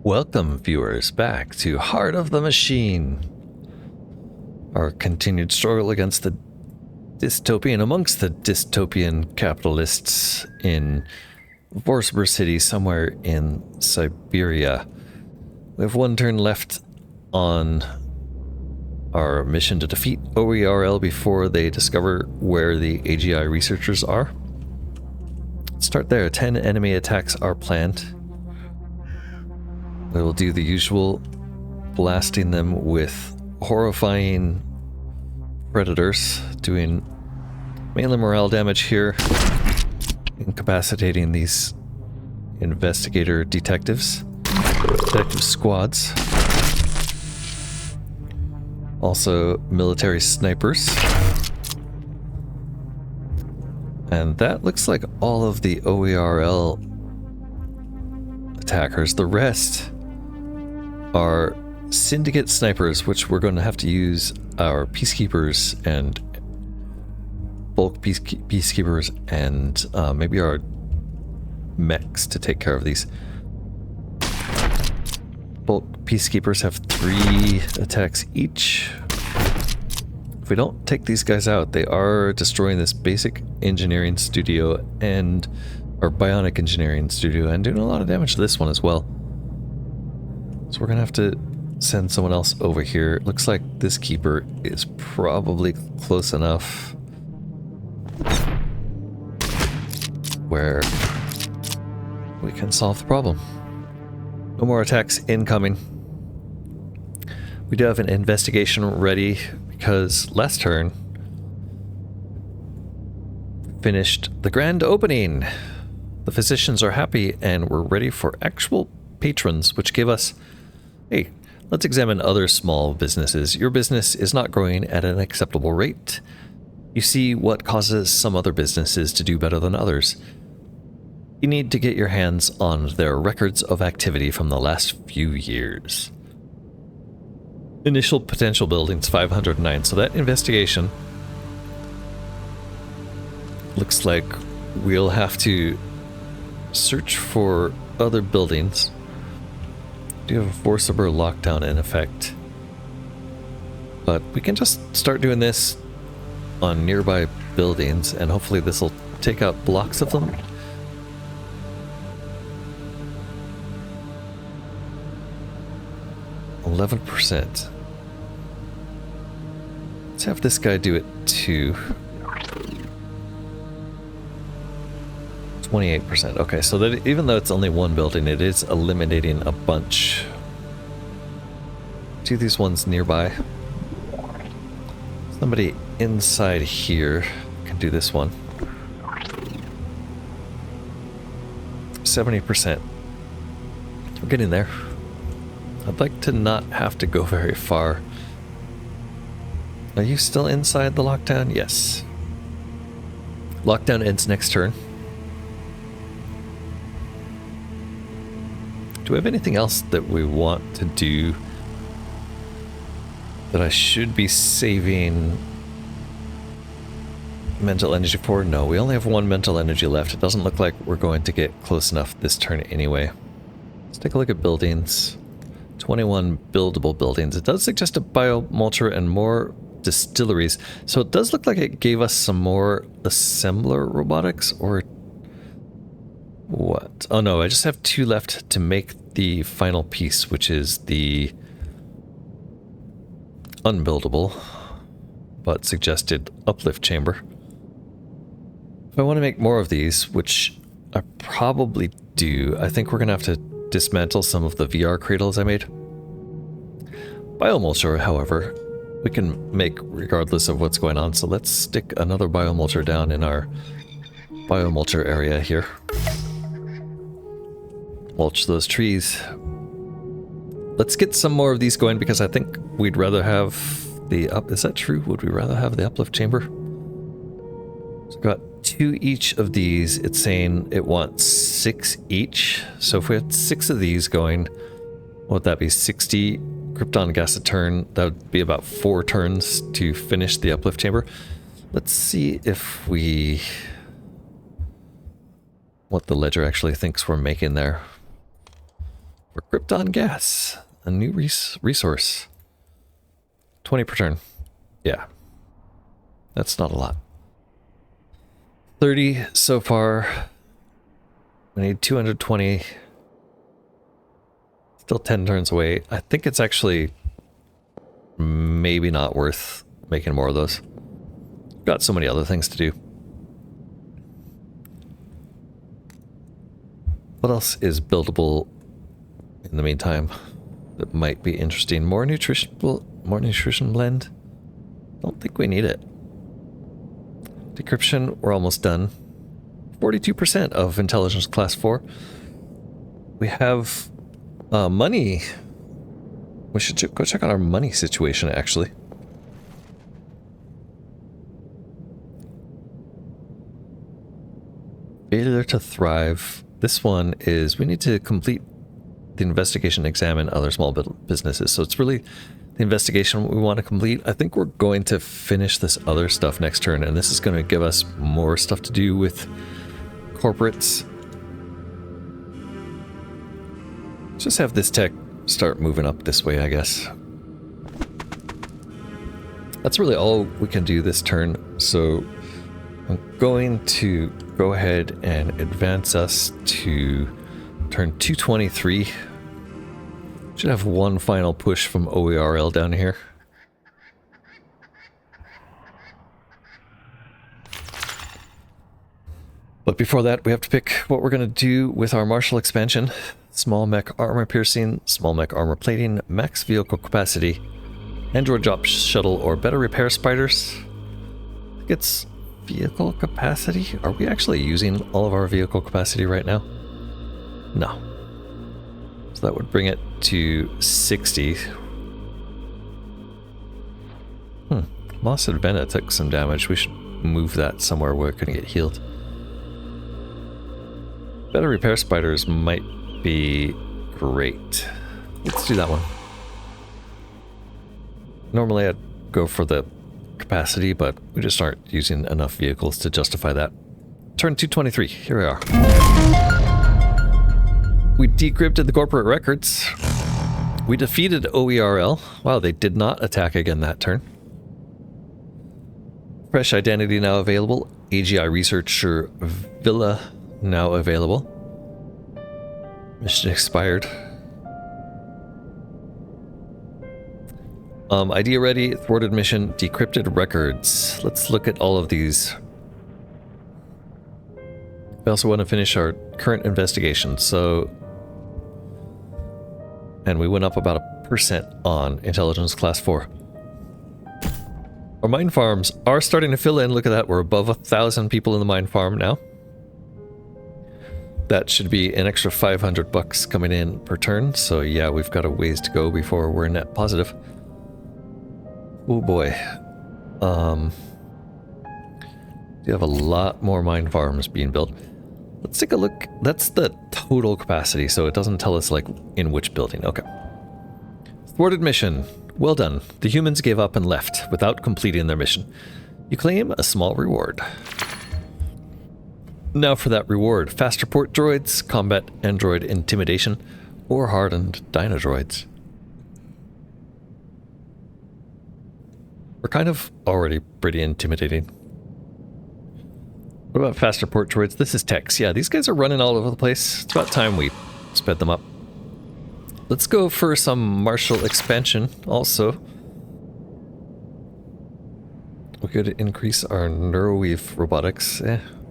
Welcome, viewers, back to Heart of the Machine. Our continued struggle against the amongst the dystopian capitalists in Vorsiber City, somewhere in Siberia. We have one turn left on our mission to defeat Oerl before they discover where the AGI researchers are. Let's start there. 10 enemy attacks are planned. We will do the usual, blasting them with horrifying predators, doing mainly morale damage here, incapacitating these detective squads. Also military snipers. And that looks like all of the Oerl attackers. The rest are syndicate snipers, which we're going to have to use our peacekeepers and bulk peacekeepers and maybe our mechs to take care of these. Bulk peacekeepers have 3 attacks each. If we don't take these guys out, they are destroying this basic engineering studio and our bionic engineering studio and doing a lot of damage to this one as well. So we're gonna have to send someone else over here. It looks like this keeper is probably close enough where we can solve the problem. No more attacks incoming. We do have an investigation ready because last turn finished the grand opening. The physicians are happy and we're ready for actual patrons, which give us, hey, let's examine other small businesses. Your business is not growing at an acceptable rate. You see what causes some other businesses to do better than others. You need to get your hands on their records of activity from the last few years. Initial potential buildings 509. So that investigation looks like we'll have to search for other buildings. Do have a Vorsiber lockdown in effect, but we can just start doing this on nearby buildings and hopefully this will take out blocks of them. %. Let's have this guy do it too. 28%. Okay, so that even though it's only one building, it is eliminating a bunch. Do these ones nearby. Somebody inside here can do this one. 70%. We're getting there. I'd like to not have to go very far. Are you still inside the lockdown? Yes. Lockdown ends next turn. Do we have anything else that we want to do that I should be saving mental energy for? No, we only have 1 mental energy left. It doesn't look like we're going to get close enough this turn anyway. Let's take a look at buildings. 21 buildable buildings. It does suggest a biomulture and more distilleries. So it does look like it gave us some more assembler robotics, or what? Oh no, I just have 2 left to make the final piece, which is the unbuildable but suggested uplift chamber. If I want to make more of these, which I probably do, I think we're gonna have to dismantle some of the VR cradles I made. Biomulcher, however, we can make regardless of what's going on, so let's stick another biomulcher down in our biomulcher area here. Mulch those trees. Let's get some more of these going because I think we'd rather have the is that true? Would we rather have the uplift chamber? So we've got 2 each of these. It's saying it wants 6 each. So if we had 6 of these going, what would that be? 60 krypton gas a turn. That would be about 4 turns to finish the uplift chamber. Let's see if what the ledger actually thinks we're making there. For Krypton gas, a new resource. 20 per turn. Yeah. That's not a lot. 30 so far. We need 220. Still 10 turns away. I think it's actually maybe not worth making more of those. Got so many other things to do. What else is buildable in the meantime that might be interesting? More nutrition blend? Don't think we need it. Decryption, we're almost done. 42% of intelligence class 4. We have money. We should go check out our money situation, actually. Failure to thrive. This one is we need to complete the investigation, examine other small businesses. So it's really the investigation we want to complete. I think we're going to finish this other stuff next turn, and this is going to give us more stuff to do with corporates. Just have this tech start moving up this way, I guess. That's really all we can do this turn. So I'm going to go ahead and advance us to turn 223. Should have one final push from Oerl down here. But before that, we have to pick what we're going to do with our martial expansion. Small mech armor piercing, small mech armor plating, max vehicle capacity, android drop shuttle, or better repair spiders. I think it's vehicle capacity. Are we actually using all of our vehicle capacity right now? No. So that would bring it to 60. Moss and Vena took some damage. We should move that somewhere where it can get healed. Better repair spiders might be great. Let's do that one. Normally I'd go for the capacity, but we just aren't using enough vehicles to justify that. Turn 223. Here we are. We decrypted the corporate records. We defeated Oerl. Wow, they did not attack again that turn. Fresh identity now available. AGI researcher Villa now available. Mission expired. Idea ready, thwarted mission, decrypted records. Let's look at all of these. We also want to finish our current investigation, so... And we went up about 1% on intelligence class 4. Our mine farms are starting to fill in. Look at that, we're above 1,000 people in the mine farm now. That should be an extra 500 bucks coming in per turn, so yeah, we've got a ways to go before we're net positive. Oh boy. You have a lot more mine farms being built. Let's take a look. That's the total capacity, so it doesn't tell us, like, in which building. Okay. Thwarted mission. Well done. The humans gave up and left without completing their mission. You claim a small reward. Now for that reward. Faster port droids, combat android intimidation, or hardened dinodroids. We're kind of already pretty intimidating. What about faster port droids? This is Tex. Yeah, these guys are running all over the place. It's about time we sped them up. Let's go for some martial expansion also. We could increase our neuroweave robotics.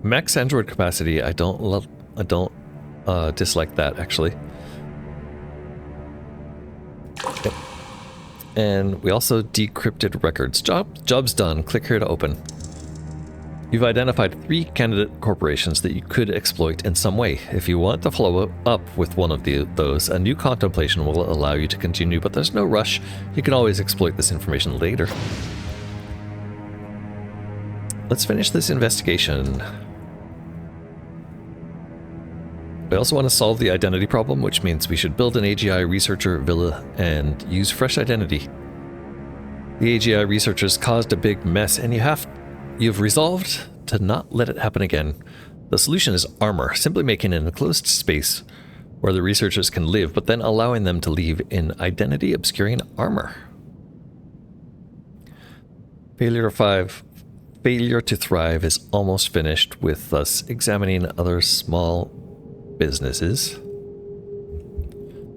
Max android capacity. I don't dislike that, actually. Yep. And we also decrypted records. Job's done. Click here to open. You've identified 3 candidate corporations that you could exploit in some way. If you want to follow up with one of those, a new contemplation will allow you to continue, but there's no rush. You can always exploit this information later. Let's finish this investigation. We also want to solve the identity problem, which means we should build an AGI researcher villa and use fresh identity. The AGI researchers caused a big mess, and you've resolved to not let it happen again. The solution is armor, simply making an enclosed space where the researchers can live, but then allowing them to leave in identity-obscuring armor. Failure to thrive is almost finished, with us examining other small businesses.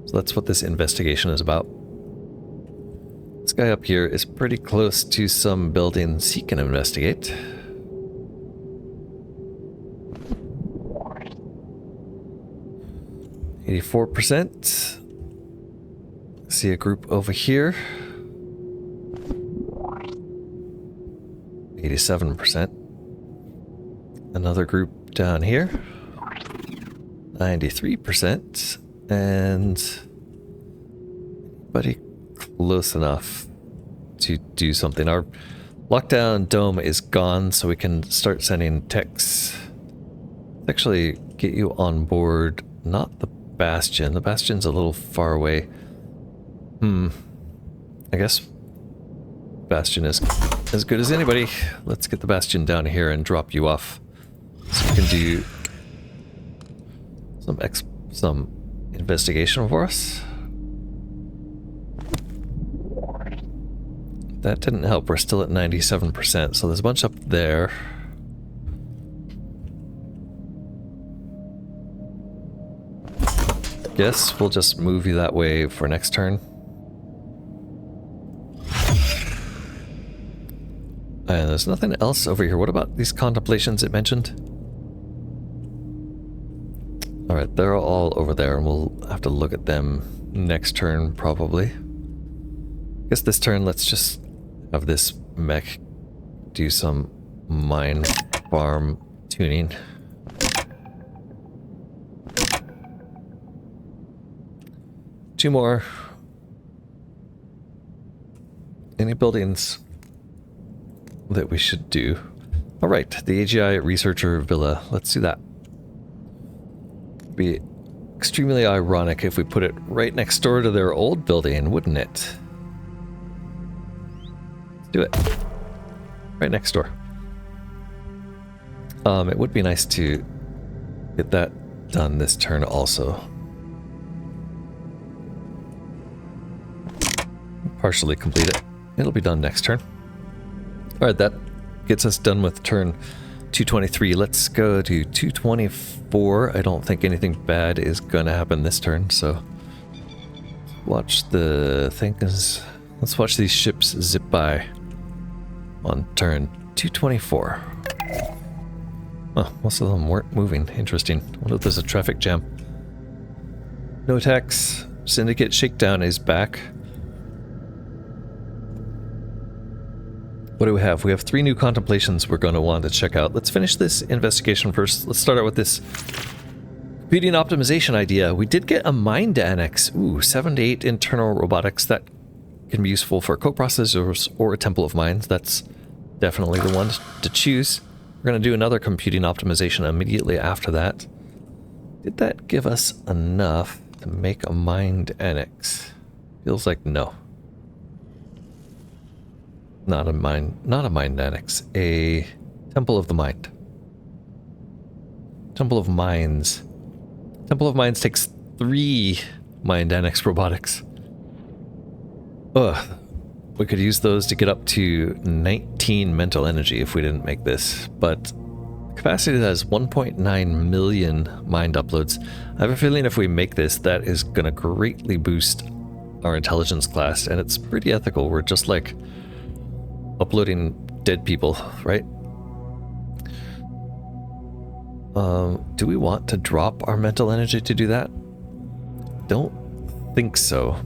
So that's what this investigation is about. This guy up here is pretty close to some buildings he can investigate. %. See a group over here. 87%. Another group down here. 93%. And anybody close enough to do something. Our lockdown dome is gone, so we can start sending techs. Let's actually get you on board. Not the Bastion. The Bastion's a little far away. I guess Bastion is as good as anybody. Let's get the Bastion down here and drop you off, so you can do some investigation for us. That didn't help. We're still at 97%, so there's a bunch up there. Guess we'll just move you that way for next turn. And there's nothing else over here. What about these contemplations it mentioned? Alright, they're all over there, and we'll have to look at them next turn, probably. Guess this turn, let's just have this mech do some mine farm tuning. Two more. Any buildings that we should do? All right, the AGI Researcher Villa. Let's do that. Be extremely ironic if we put it right next door to their old building, wouldn't it? Let's do it. Right next door. It would be nice to get that done this turn also. Partially complete it. It'll be done next turn. Alright, that gets us done with turn 223. Let's go to 224. I don't think anything bad is going to happen this turn, so watch the things. Let's watch these ships zip by on turn 224. Oh, most of them weren't moving. Interesting. I wonder if there's a traffic jam. No attacks. Syndicate Shakedown is back. What do we have? We have 3 new contemplations we're going to want to check out. Let's finish this investigation first. Let's start out with this computing optimization idea. We did get a mind annex. Ooh, 7 to 8 internal robotics. That can be useful for co-processors or a temple of minds. That's definitely the one to choose. We're going to do another computing optimization immediately after that. Did that give us enough to make a mind annex? Feels like no. Not a mind annex. A Temple of the Mind. Temple of Minds. Temple of Minds takes 3 mind annex robotics. Ugh. We could use those to get up to 19 mental energy if we didn't make this, but capacity has 1.9 million mind uploads. I have a feeling if we make this, that is going to greatly boost our intelligence class, and it's pretty ethical. We're just like uploading dead people, right? Do we want to drop our mental energy to do that? Don't think so.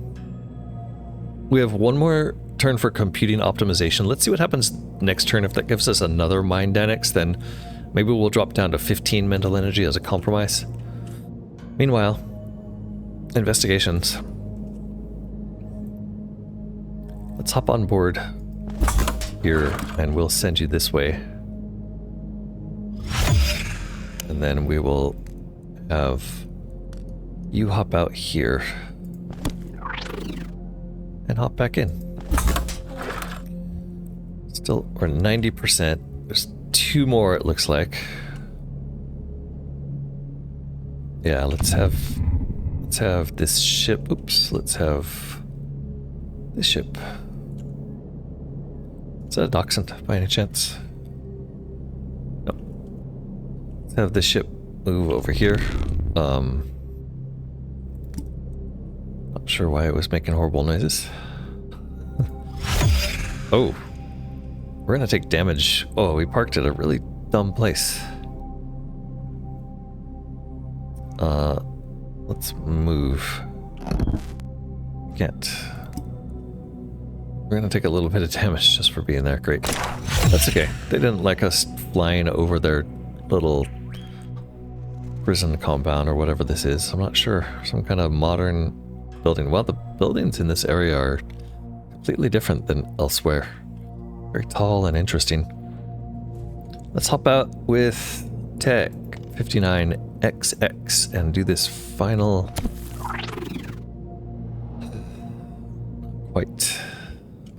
We have one more turn for computing optimization. Let's see what happens next turn. If that gives us another mind annex, then maybe we'll drop down to 15 mental energy as a compromise. Meanwhile, investigations. Let's hop on board here, and we'll send you this way. And then we will have you hop out here and hop back in. Still, we're at 90%. There's 2 more, it looks like. Yeah, let's have Let's have this ship. Oops, let's have this ship. Is that a dachshund by any chance? No. Let's have this ship move over here. Not sure why it was making horrible noises. Oh. We're gonna take damage. Oh, we parked at a really dumb place. Let's move. Can't. We're gonna take a little bit of damage just for being there. Great. That's okay. They didn't like us flying over their little prison compound or whatever this is. I'm not sure. Some kind of modern building. Well, the buildings in this area are completely different than elsewhere. Very tall and interesting. Let's hop out with Tech 59XX and do this final...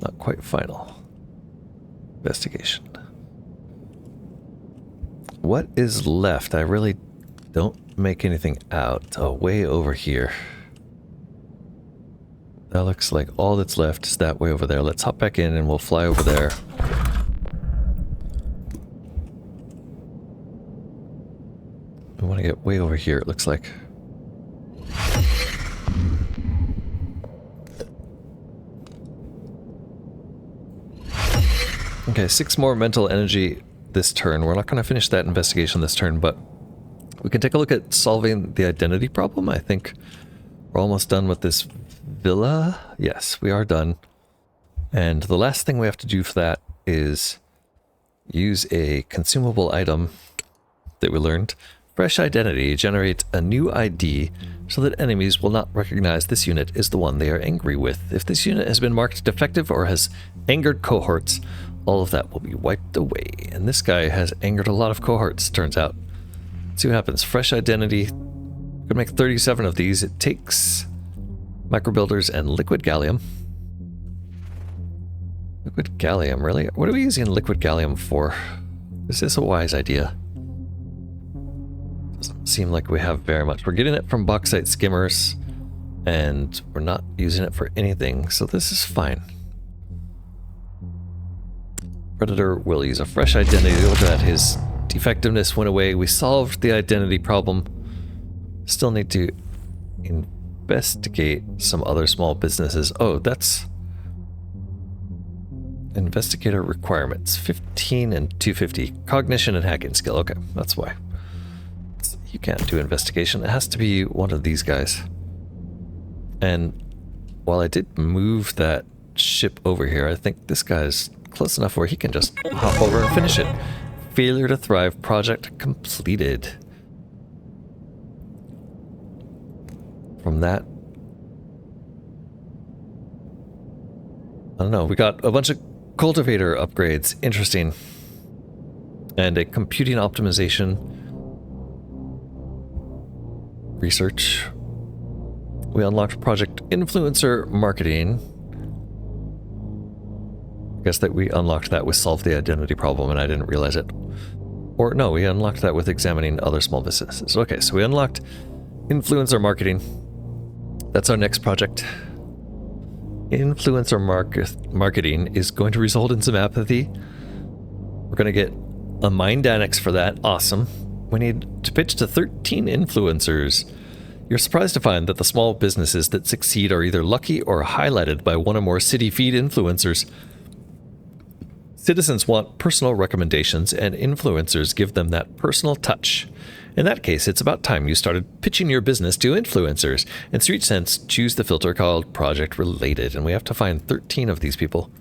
Not quite final. Investigation. What is left? I really don't make anything out. Oh, way over here. That looks like all that's left is that way over there. Let's hop back in and we'll fly over there. We want to get way over here, it looks like. Okay, 6 more mental energy this turn. We're not going to finish that investigation this turn, but we can take a look at solving the identity problem. I think we're almost done with this villa. Yes, we are done. And the last thing we have to do for that is use a consumable item that we learned. Fresh identity. Generate a new ID so that enemies will not recognize this unit is the one they are angry with. If this unit has been marked defective or has angered cohorts, all of that will be wiped away. And this guy has angered a lot of cohorts, turns out. Let's see what happens. Fresh identity. We could make 37 of these. It takes microbuilders and liquid gallium. Liquid gallium, really? What are we using liquid gallium for? Is this a wise idea? Doesn't seem like we have very much. We're getting it from bauxite skimmers, and we're not using it for anything, so this is fine. Predator will use a fresh identity. Look at that, his defectiveness went away. We solved the identity problem. Still need to investigate some other small businesses. Oh, that's investigator requirements. 15 and 250. Cognition and hacking skill. Okay, that's why. You can't do investigation. It has to be one of these guys. And while I did move that ship over here, I think this guy's close enough where he can just hop over and finish it. Failure to thrive. Project completed. From that, I don't know, we got a bunch of cultivator upgrades. Interesting. And a computing optimization research. We unlocked project influencer marketing. I guess that we unlocked that with solve the identity problem and I didn't realize it. Or no, we unlocked that with examining other small businesses. Okay, so we unlocked influencer marketing. That's our next project. Influencer marketing is going to result in some apathy. We're going to get a mind annex for that. Awesome. We need to pitch to 13 influencers. You're surprised to find that the small businesses that succeed are either lucky or highlighted by one or more city feed influencers. Citizens want personal recommendations, and influencers give them that personal touch. In that case, it's about time you started pitching your business to influencers. In Street Sense, choose the filter called Project Related, and we have to find 13 of these people.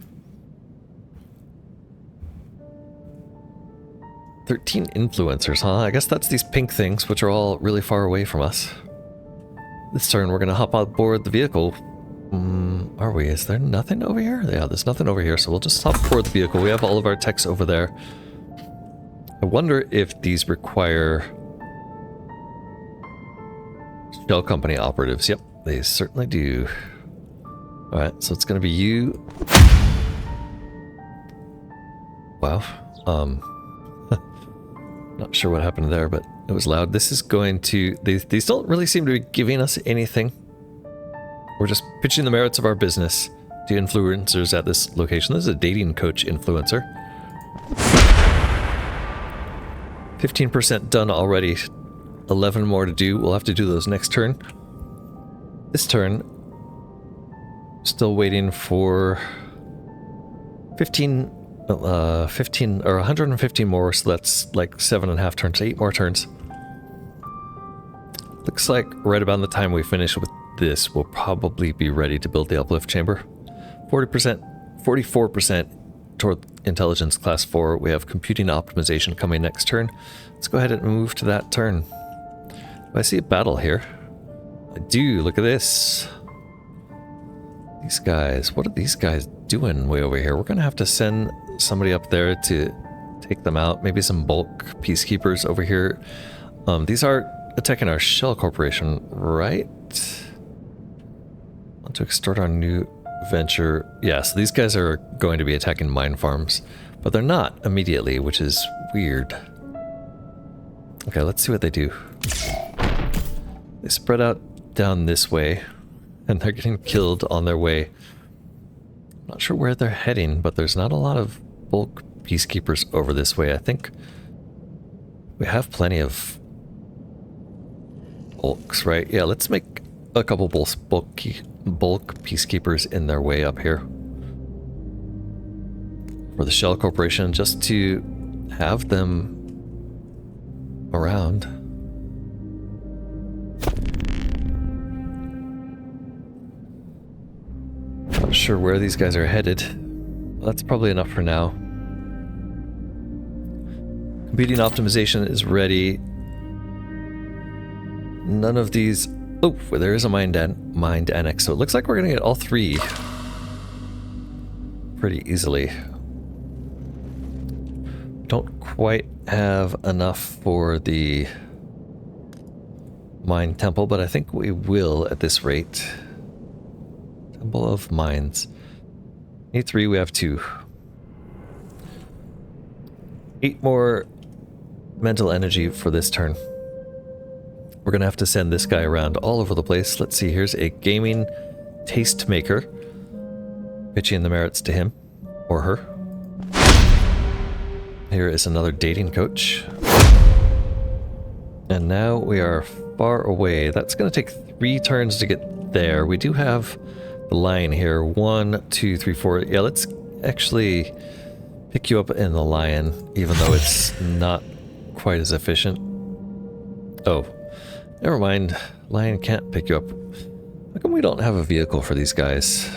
13 influencers, huh? I guess that's these pink things, which are all really far away from us. This turn, we're going to hop on board the vehicle. Are we? Is there nothing over here? Yeah, there's nothing over here, so we'll just hop aboard the vehicle. We have all of our techs over there. I wonder if these require shell company operatives. Yep, they certainly do. Alright, so it's going to be you. Wow. Not sure what happened there, but It was loud. This is going to... These don't really seem to be giving us anything. We're just pitching the merits of our business to influencers at this location. This is a dating coach influencer. 15% done already. 11 more to do. We'll have to do those next turn. This turn, still waiting for 15 or 115 more, so that's like 7.5 turns, 8 more turns. Looks like right about the time we finish with this, we'll probably be ready to build the uplift chamber. 40%, 44% toward intelligence class 4. We have computing optimization coming next turn. Let's go ahead and move to that turn. I see a battle here. I do. Look at this. These guys. What are these guys doing way over here? We're going to have to send somebody up there to take them out. Maybe some bulk peacekeepers over here. These are attacking our shell corporation, right? Want to extort our new venture. Yeah, so these guys are going to be attacking mine farms, but they're not immediately, which is weird. Okay, let's see what they do. They spread out down this way, and they're getting killed on their way. Not sure where they're heading, but there's not a lot of bulk peacekeepers over this way. I think we have plenty of bulks, right? Yeah, let's make a couple bulk peacekeepers in their way up here for the Shell Corporation, just to have them around. Not sure where these guys are headed. That's probably enough for now. Computing optimization is ready. None of these... Oh, there is a mined annex, so it looks like we're going to get all 3 pretty easily. Don't quite have enough for the mine temple, but I think we will at this rate. Temple of Mines. Need 3, we have 2. 8 more mental energy for this turn. We're gonna have to send this guy around all over the place. Let's see, here's a gaming tastemaker. Pitching the merits to him or her. Here is another dating coach. And now we are far away. That's gonna take 3 turns to get there. We do have the line here. 1, 2, 3, 4. Yeah, let's actually pick you up in the lion, even though it's not quite as efficient. Oh, never mind. Lion can't pick you up. How come we don't have a vehicle for these guys?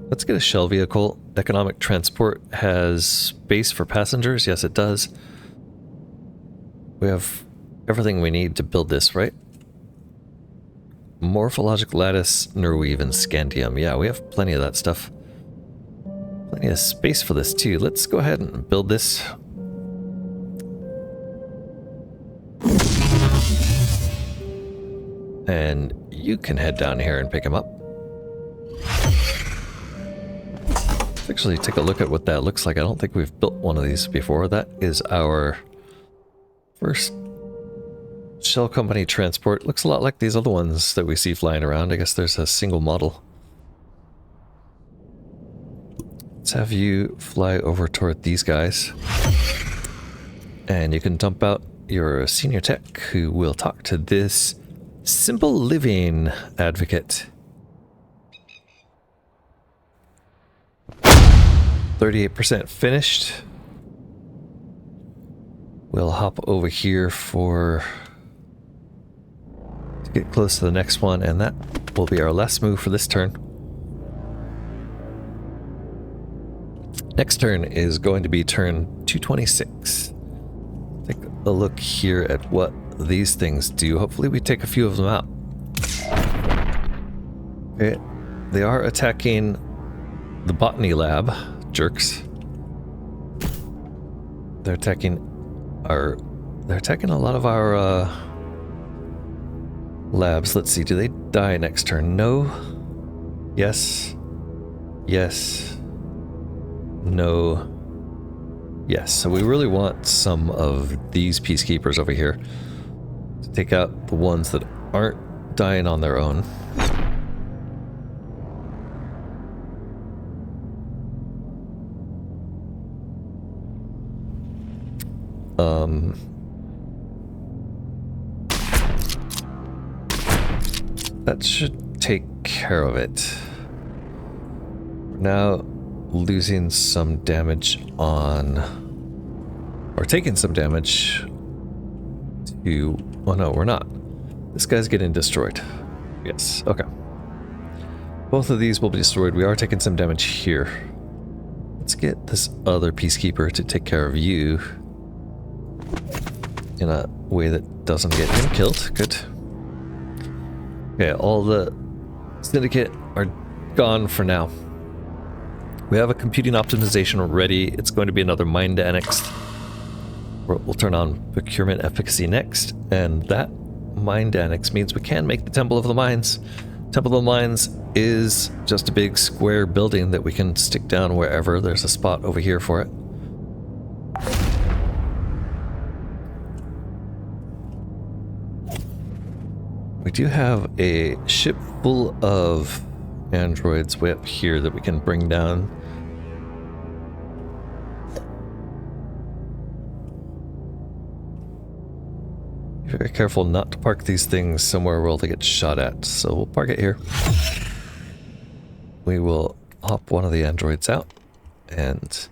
Let's get a shell vehicle. Economic transport has space for passengers. Yes, it does. We have everything we need to build this, right? Morphologic lattice, nerweave, and scandium. Yeah, we have plenty of that stuff. Plenty of space for this too. Let's go ahead and build this. And you can head down here and pick him up. Let's actually take a look at what that looks like. I don't think we've built one of these before. That is our first shell company transport. Looks a lot like these other ones that we see flying around. I guess there's a single model. Let's have you fly over toward these guys. And you can dump out your senior tech who will talk to this simple living advocate. 38% finished. We'll hop over here to get close to the next one, and that will be our last move for this turn. Next turn is going to be turn 226. Take a look here at what these things do. Hopefully we take a few of them out. Okay, they are attacking the botany lab, jerks. They're attacking a lot of our labs. Let's see, do they die next turn? No. Yes. Yes. No. Yes, so we really want some of these peacekeepers over here. to take out the ones that aren't dying on their own. That should take care of it. We're now losing some damage on, or taking some damage to, oh no, we're not. This guy's getting destroyed. Yes, okay. Both of these will be destroyed. We are taking some damage here. Let's get this other peacekeeper to take care of you in a way that doesn't get him killed. Good. Okay, all the syndicate are gone for now. We have a computing optimization ready. It's going to be another mind annexed. We'll turn on procurement efficacy next, and that mind annex means we can make the Temple of the Mines. Temple of the Mines is just a big square building that we can stick down wherever. There's a spot over here for it. We do have a ship full of androids way up here that we can bring down. Be very careful not to park these things somewhere where they get shot at, so we'll park it here. We will hop one of the androids out and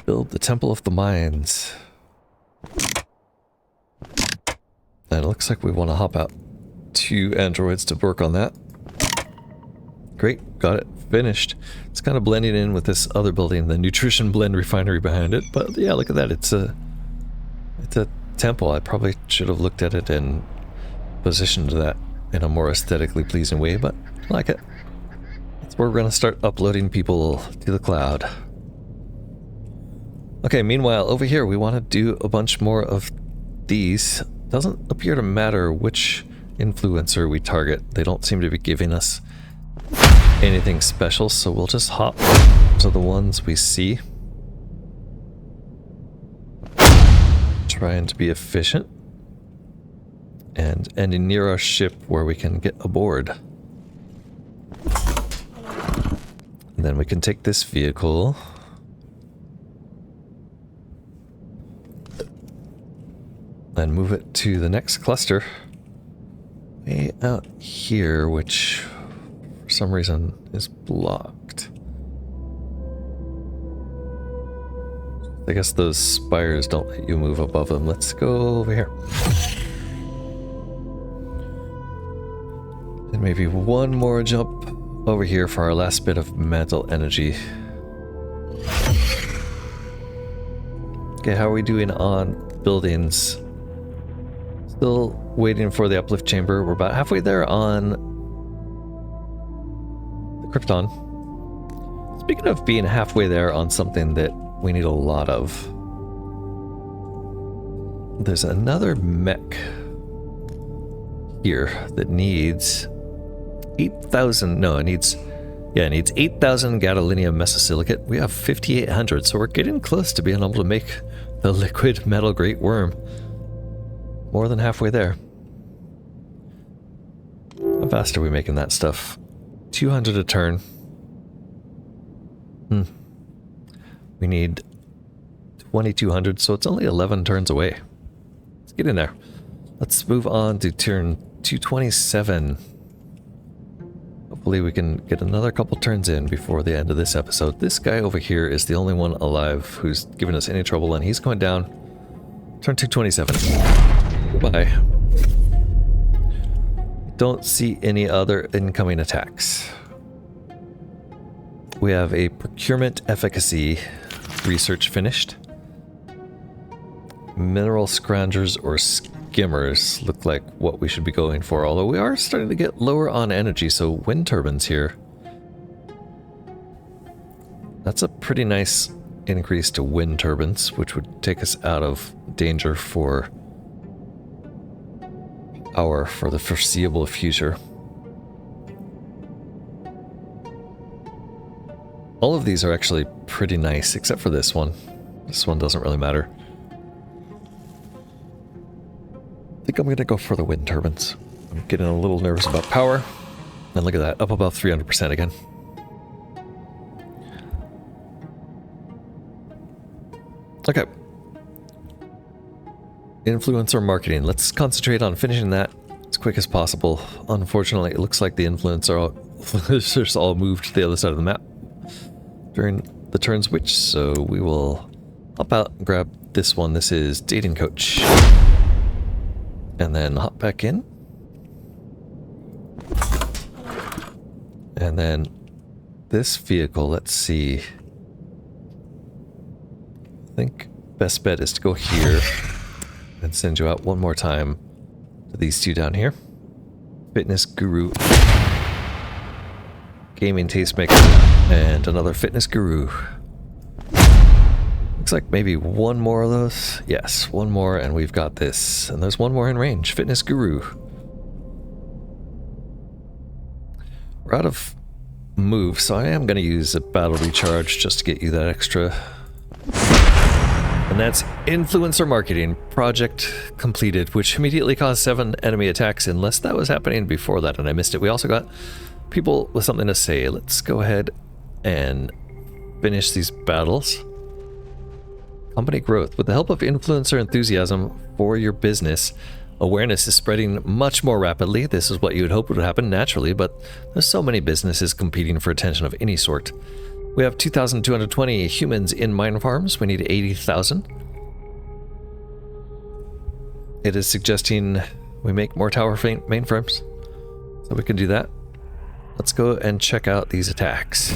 build the Temple of the Mines. And it looks like we want to hop out 2 androids to work on that. Great, got it finished. It's kind of blending in with this other building, the nutrition blend refinery behind it. But yeah, look at that. It's a temple. I probably should have looked at it and positioned that in a more aesthetically pleasing way, but I like it. That's where we're going to start uploading people to the cloud. Okay, meanwhile, over here we want to do a bunch more of these. Doesn't appear to matter which influencer we target. They don't seem to be giving us anything special, so we'll just hop to the ones we see. Trying to be efficient. And ending near our ship where we can get aboard. And then we can take this vehicle. And move it to the next cluster. Way out here, which for some reason is blocked. I guess those spires don't let you move above them. Let's go over here. And maybe one more jump over here for our last bit of mental energy. Okay, how are we doing on buildings? Still waiting for the uplift chamber. We're about halfway there on the Krypton. Speaking of being halfway there on something that we need a lot of, there's another mech here that needs 8,000. No, it needs 8,000 gadolinium mesosilicate. We have 5,800, so we're getting close to being able to make the liquid metal great worm. More than halfway there. How fast are we making that stuff? 200 a turn. We need 2,200, so it's only 11 turns away. Let's get in there. Let's move on to turn 227. Hopefully we can get another couple turns in before the end of this episode. This guy over here is the only one alive who's given us any trouble, and he's going down. Turn 227. Goodbye. Don't see any other incoming attacks. We have a procurement efficacy research finished. Mineral scroungers or skimmers look like what we should be going for, although we are starting to get lower on energy, so wind turbines here. That's a pretty nice increase to wind turbines, which would take us out of danger for power for the foreseeable future. All of these are actually pretty nice, except for this one. This one doesn't really matter. I think I'm going to go for the wind turbines. I'm getting a little nervous about power. And look at that, up above 300% again. Okay. Influencer marketing. Let's concentrate on finishing that as quick as possible. Unfortunately, it looks like the influencers all moved to the other side of the map during the turn switch, so we will hop out and grab this one. This is Dating Coach. And then hop back in. And then this vehicle, let's see. I think best bet is to go here and send you out one more time to these two down here. Fitness Guru, Gaming Tastemaker, and another Fitness Guru. Looks like maybe one more of those. Yes, one more and we've got this. And there's one more in range, Fitness Guru. We're out of move, so I am going to use a battle recharge just to get you that extra. And that's Influencer Marketing. Project completed, which immediately caused 7 enemy attacks, unless that was happening before that and I missed it. We also got people with something to say. Let's go ahead and finish these battles. Company growth. With the help of influencer enthusiasm for your business, awareness is spreading much more rapidly. This is what you would hope would happen naturally, but there's so many businesses competing for attention of any sort. We have 2,220 humans in mine farms. We need 80,000. It is suggesting we make more tower mainframes, so we can do that. Let's go and check out these attacks.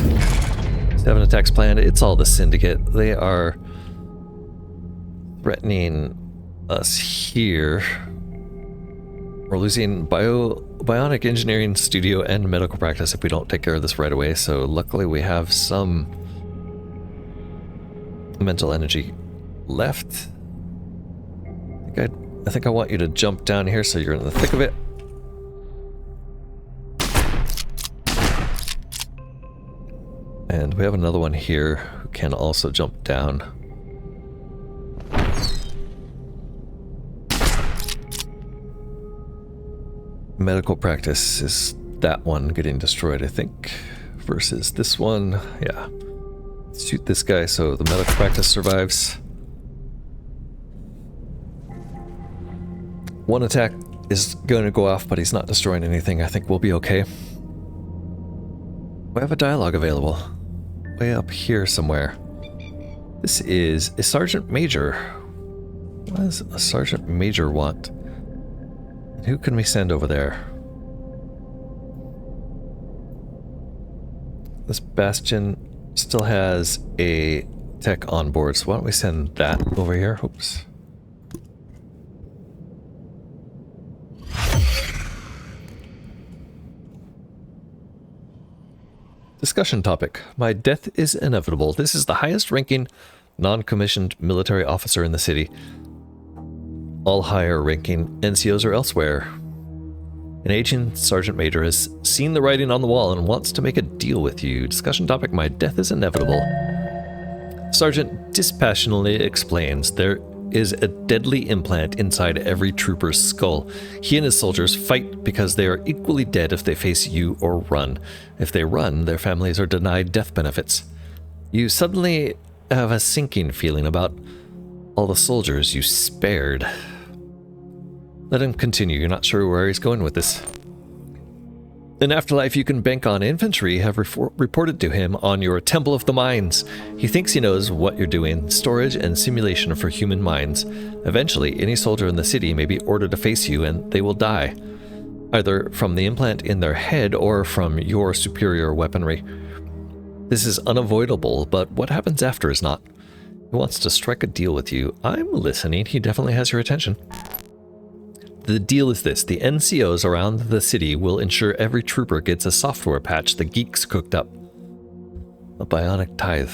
7 attacks planned. It's all the Syndicate. They are threatening us here. We're losing bionic engineering studio and medical practice if we don't take care of this right away, so luckily we have some mental energy left. I think I want you to jump down here so you're in the thick of it. And we have another one here who can also jump down. Medical practice is that one getting destroyed, I think, versus this one. Yeah. Let's shoot this guy so the medical practice survives. One attack is going to go off, but he's not destroying anything. I think we'll be okay. We have a dialogue available. Way up here somewhere. This is a Sergeant Major. What does a Sergeant Major want? Who can we send over there? This Bastion still has a tech on board, so why don't we send that over here? Oops. Discussion topic. My death is inevitable. This is the highest ranking non-commissioned military officer in the city. All higher ranking NCOs are elsewhere. An aging Sergeant Major has seen the writing on the wall and wants to make a deal with you. Discussion topic, my death is inevitable. Sergeant dispassionately explains there is a deadly implant inside every trooper's skull. He and his soldiers fight because they are equally dead if they face you or run. If they run, their families are denied death benefits. You suddenly have a sinking feeling about all the soldiers you spared. Let him continue. You're not sure where he's going with this. In Afterlife, you can bank on infantry have reported to him on your Temple of the Minds. He thinks he knows what you're doing, storage and simulation for human minds. Eventually, any soldier in the city may be ordered to face you and they will die, either from the implant in their head or from your superior weaponry. This is unavoidable, but what happens after is not. He wants to strike a deal with you. I'm listening. He definitely has your attention. The deal is this. The NCOs around the city will ensure every trooper gets a software patch the geeks cooked up. A bionic tithe.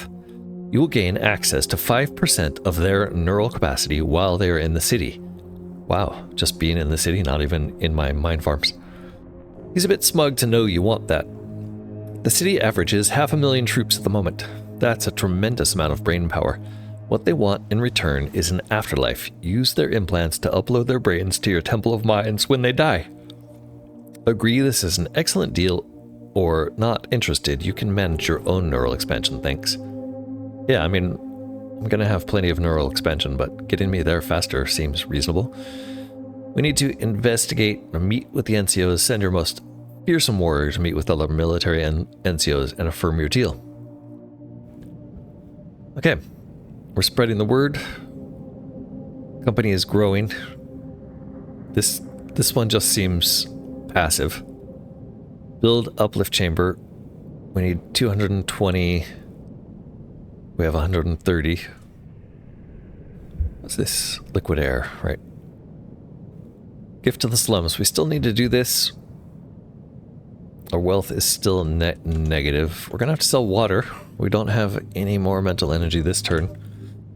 You will gain access to 5% of their neural capacity while they are in the city. Wow, just being in the city, not even in my mine farms. He's a bit smug to know you want that. The city averages 500,000 troops at the moment. That's a tremendous amount of brain power. What they want in return is an afterlife. Use their implants to upload their brains to your Temple of Minds when they die. Agree this is an excellent deal, or not interested, you can manage your own neural expansion, thanks. Yeah, I mean, I'm gonna have plenty of neural expansion, but getting me there faster seems reasonable. We need to investigate or meet with the NCOs, send your most fearsome warrior to meet with other military and NCOs and affirm your deal. Okay, we're spreading the word. Company is growing. This one just seems passive. Build uplift chamber. We need 220. We have 130. What's this? Liquid air, right? Gift to the slums. We still need to do this. Our wealth is still net negative. We're gonna have to sell water. We don't have any more mental energy this turn.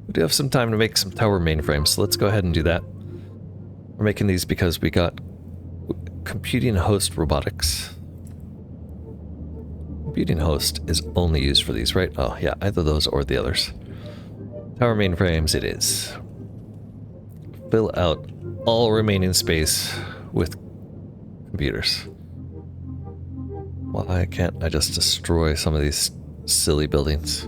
We do have some time to make some tower mainframes, so let's go ahead and do that. We're making these because we got computing host robotics. Computing host is only used for these, right? Oh, yeah, either those or the others. Tower mainframes it is. Fill out all remaining space with computers. Why can't I just destroy some of these silly buildings?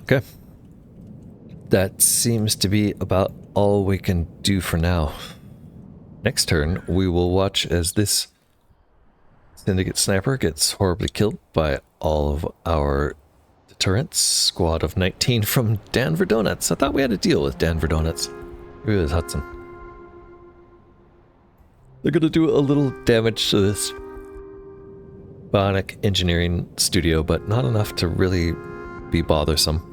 Okay. That seems to be about all we can do for now. Next turn, we will watch as this Syndicate sniper gets horribly killed by all of our deterrents. Squad of 19 from Denver Donuts. I thought we had a deal with Denver Donuts. Maybe it was Hudson. They're gonna do a little damage to this bionic engineering studio, but not enough to really be bothersome.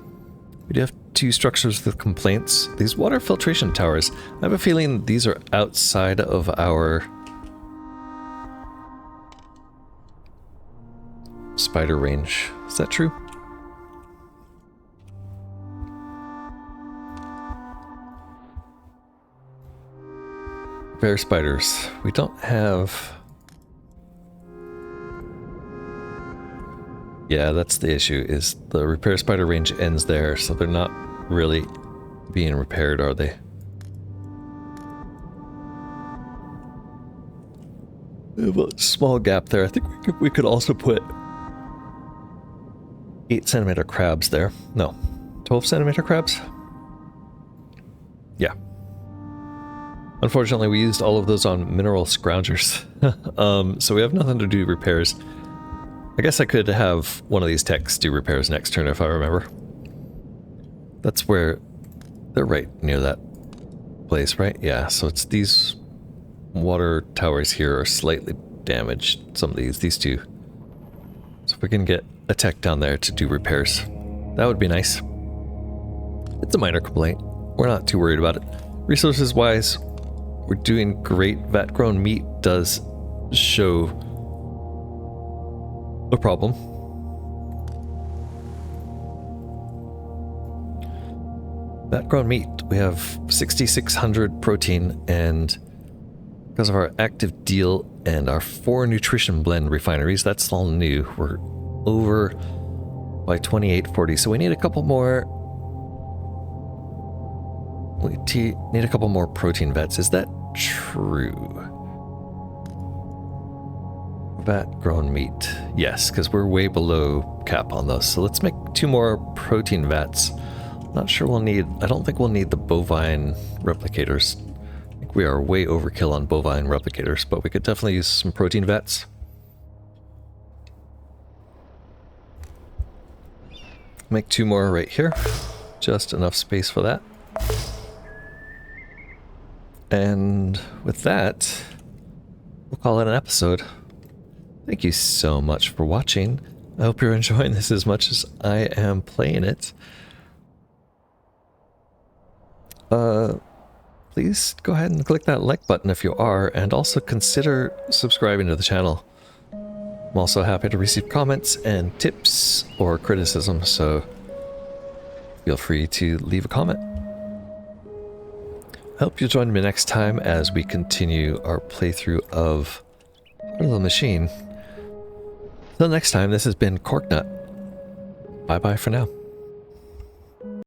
We do have 2 structures with complaints. These water filtration towers, I have a feeling these are outside of our spider range. Is that true? Bear spiders. We don't have... Yeah, that's the issue, is the repair spider range ends there, so they're not really being repaired, are they? We have a small gap there. I think we could also put 8-centimeter crabs there. No, 12-centimeter crabs? Yeah. Unfortunately, we used all of those on mineral scroungers. So we have nothing to do repairs. I guess I could have one of these techs do repairs next turn if I remember. That's where... They're right near that place, right? Yeah, so it's these water towers here are slightly damaged. Some of these 2. So if we can get a tech down there to do repairs, that would be nice. It's a minor complaint. We're not too worried about it. Resources-wise, we're doing great. Vat-grown meat does show a problem. Vat-grown meat, we have 6,600 protein, and because of our active deal and our 4 nutrition blend refineries, that's all new. We're over by 2840, so we need a couple more. We need a couple more protein vets. Is that true? Vat-grown meat. Yes, because we're way below cap on those. So let's make 2 more protein vats. Not sure we'll need... I don't think we'll need the bovine replicators. I think we are way overkill on bovine replicators, but we could definitely use some protein vats. Make 2 more right here. Just enough space for that. And with that, we'll call it an episode. Thank you so much for watching. I hope you're enjoying this as much as I am playing it. Please go ahead and click that like button if you are, and also consider subscribing to the channel. I'm also happy to receive comments and tips or criticism, so feel free to leave a comment. Hope you'll join me next time as we continue our playthrough of Heart of the Machine. Till next time, this has been Corknut. Bye-bye for now.